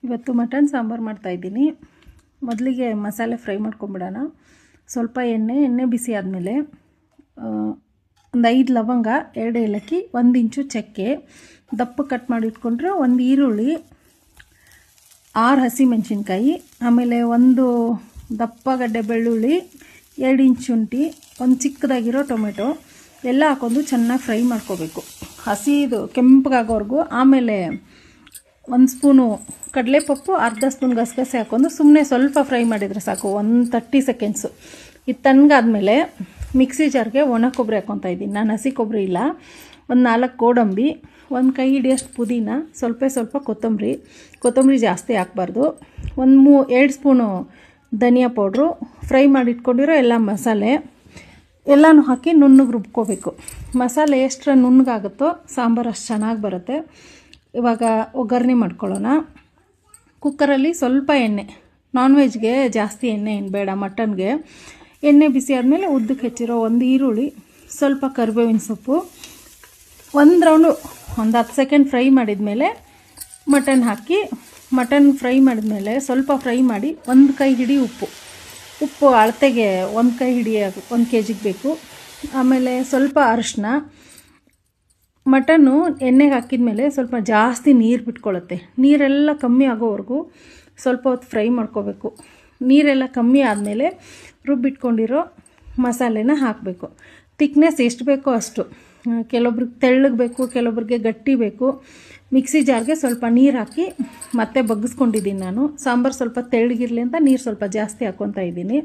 ಇವತ್ತು ಮಟನ್ ಸಾಂಬಾರು ಮಾಡ್ತಾಯಿದ್ದೀನಿ. ಮೊದಲಿಗೆ ಮಸಾಲೆ ಫ್ರೈ ಮಾಡ್ಕೊಂಬಿಡೋಣ. ಸ್ವಲ್ಪ ಎಣ್ಣೆ ಬಿಸಿ ಆದಮೇಲೆ ಒಂದು 5 ಲವಂಗ, 2 ಏಲಕ್ಕಿ, 1 ಇಂಚು ಚಕ್ಕೆ, ದಪ್ಪ ಕಟ್ ಮಾಡಿ ಇಟ್ಕೊಂಡ್ರೆ 1 ಈರುಳ್ಳಿ, 6 ಹಸಿಮೆಣಸಿನ್ಕಾಯಿ, ಆಮೇಲೆ 1 ದಪ್ಪ ಗಡ್ಡೆ ಬೆಳ್ಳುಳ್ಳಿ, 2 ಇಂಚು ಶುಂಠಿ, 1 ಚಿಕ್ಕದಾಗಿರೋ ಟೊಮೆಟೊ ಎಲ್ಲ ಹಾಕೊಂಡು ಚೆನ್ನಾಗಿ ಫ್ರೈ ಮಾಡ್ಕೋಬೇಕು, ಹಸಿದು ಕೆಂಪಗಾಗೋವರೆಗೂ. ಆಮೇಲೆ 1 ಸ್ಪೂನು ಕಡಲೆಪಪ್ಪು, ಅರ್ಧ ಸ್ಪೂನ್ ಗಸಗಸೆ ಹಾಕೊಂಡು ಸುಮ್ಮನೆ ಸ್ವಲ್ಪ ಫ್ರೈ ಮಾಡಿದರೆ ಸಾಕು, 30 ಸೆಕೆಂಡ್ಸು. ಇದು ತಣ್ಣಗಾದ್ಮೇಲೆ ಮಿಕ್ಸಿ ಜಾರ್ಗೆ ಒಣ ಕೊಬ್ಬರಿ ಹಾಕ್ಕೊತಾ ಇದ್ದೀನಿ. ನಾನು ಹಸಿ ಕೊಬ್ಬರಿ ಇಲ್ಲ. 4 ಗೋಡಂಬಿ, 1 ಕೈ ಹಿಡಿಯಷ್ಟು ಪುದೀನ, ಸ್ವಲ್ಪ ಕೊತ್ತಂಬರಿ ಜಾಸ್ತಿ ಹಾಕ್ಬಾರ್ದು, 2 ಸ್ಪೂನು ಧನಿಯಾ ಪೌಡ್ರು, ಫ್ರೈ ಮಾಡಿ ಇಟ್ಕೊಂಡಿರೋ ಎಲ್ಲ ಮಸಾಲೆ ಎಲ್ಲನೂ ಹಾಕಿ ನುಣ್ಣಗೆ ರುಬ್ಕೋಬೇಕು. ಮಸಾಲೆ ಎಷ್ಟು ನುಣ್ಣಗಾಗುತ್ತೋ ಸಾಂಬಾರು ಅಷ್ಟು ಚೆನ್ನಾಗಿ ಬರುತ್ತೆ. ಇವಾಗ ಒಗ್ಗರಣೆ ಮಾಡ್ಕೊಳ್ಳೋಣ. ಕುಕ್ಕರಲ್ಲಿ ಸ್ವಲ್ಪ ಎಣ್ಣೆ, ನಾನ್ ವೆಜ್ಗೆ ಜಾಸ್ತಿ ಎಣ್ಣೆ ಏನು ಬೇಡ, ಮಟನ್ಗೆ. ಎಣ್ಣೆ ಬಿಸಿ ಆದಮೇಲೆ ಉದ್ದಕ್ಕೆ ಹೆಚ್ಚಿರೋ 1 ಈರುಳ್ಳಿ, ಸ್ವಲ್ಪ ಕರಿಬೇವಿನ ಸೊಪ್ಪು, 1 ರೌಂಡು 10 ಸೆಕೆಂಡ್ ಫ್ರೈ ಮಾಡಿದ ಮೇಲೆ ಮಟನ್ ಹಾಕಿ, ಮಟನ್ ಫ್ರೈ ಮಾಡಿದ್ಮೇಲೆ ಸ್ವಲ್ಪ ಫ್ರೈ ಮಾಡಿ 1 ಕೈ ಹಿಡಿ ಉಪ್ಪು ಅಳತೆಗೆ 1 ಕೈ ಹಿಡಿ 1 ಕೆಜಿಗೆ ಬೇಕು. ಆಮೇಲೆ ಸ್ವಲ್ಪ ಅರಿಶಿನ. ಮಟನ್ನು ಎಣ್ಣೆಗೆ ಹಾಕಿದ ಮೇಲೆ ಸ್ವಲ್ಪ ಜಾಸ್ತಿ ನೀರು ಬಿಟ್ಕೊಳ್ಳುತ್ತೆ. ನೀರೆಲ್ಲ ಕಮ್ಮಿ ಆಗೋವರೆಗೂ ಸ್ವಲ್ಪ ಹೊತ್ತು ಫ್ರೈ ಮಾಡ್ಕೋಬೇಕು. ನೀರೆಲ್ಲ ಕಮ್ಮಿ ಆದಮೇಲೆ ರುಬ್ಬಿಟ್ಕೊಂಡಿರೋ ಮಸಾಲೆನ ಹಾಕಬೇಕು. ತಿಕ್ನೆಸ್ ಎಷ್ಟು ಬೇಕೋ ಅಷ್ಟು. ಕೆಲವೊಬ್ರಿಗೆ ತೆಳ್ಳಗೆ ಬೇಕು, ಕೆಲವೊಬ್ರಿಗೆ ಗಟ್ಟಿ ಬೇಕು. ಮಿಕ್ಸಿ ಜಾರ್ಗೆ ಸ್ವಲ್ಪ ನೀರು ಹಾಕಿ ಮತ್ತೆ ಬಗ್ಗಿಸ್ಕೊಂಡಿದ್ದೀನಿ ನಾನು. ಸಾಂಬಾರು ಸ್ವಲ್ಪ ತೆಳ್ಳಗಿರಲಿ ಅಂತ ನೀರು ಸ್ವಲ್ಪ ಜಾಸ್ತಿ ಹಾಕ್ಕೊತಾ ಇದ್ದೀನಿ.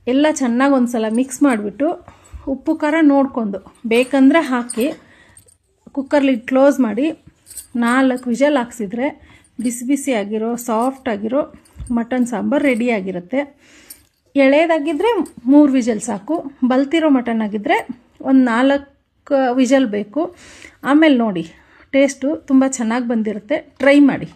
ಎಲ್ಲ ಚೆನ್ನಾಗಿ ಒಂದು ಸಲ ಮಿಕ್ಸ್ ಮಾಡಿಬಿಟ್ಟು ಉಪ್ಪು ಖಾರ ನೋಡ್ಕೊಂಡು ಬೇಕಂದರೆ ಹಾಕಿ ಕುಕ್ಕರ್ಲಿ ಕ್ಲೋಸ್ ಮಾಡಿ 4 ವಿಷಲ್ ಹಾಕ್ಸಿದ್ರೆ ಬಿಸಿ ಆಗಿರೋ ಸಾಫ್ಟ್ ಆಗಿರೋ ಮಟನ್ ಸಾಂಬಾರು ರೆಡಿಯಾಗಿರುತ್ತೆ. ಎಳೆದಾಗಿದ್ದರೆ 3 ವಿಷಲ್ ಸಾಕು. ಬಲ್ತಿರೋ ಮಟನ್ ಆಗಿದ್ದರೆ ಒಂದು 4 ವಿಷಲ್ ಬೇಕು. ಆಮೇಲೆ ನೋಡಿ, ಟೇಸ್ಟು ತುಂಬ ಚೆನ್ನಾಗಿ ಬಂದಿರುತ್ತೆ. ಟ್ರೈ ಮಾಡಿ.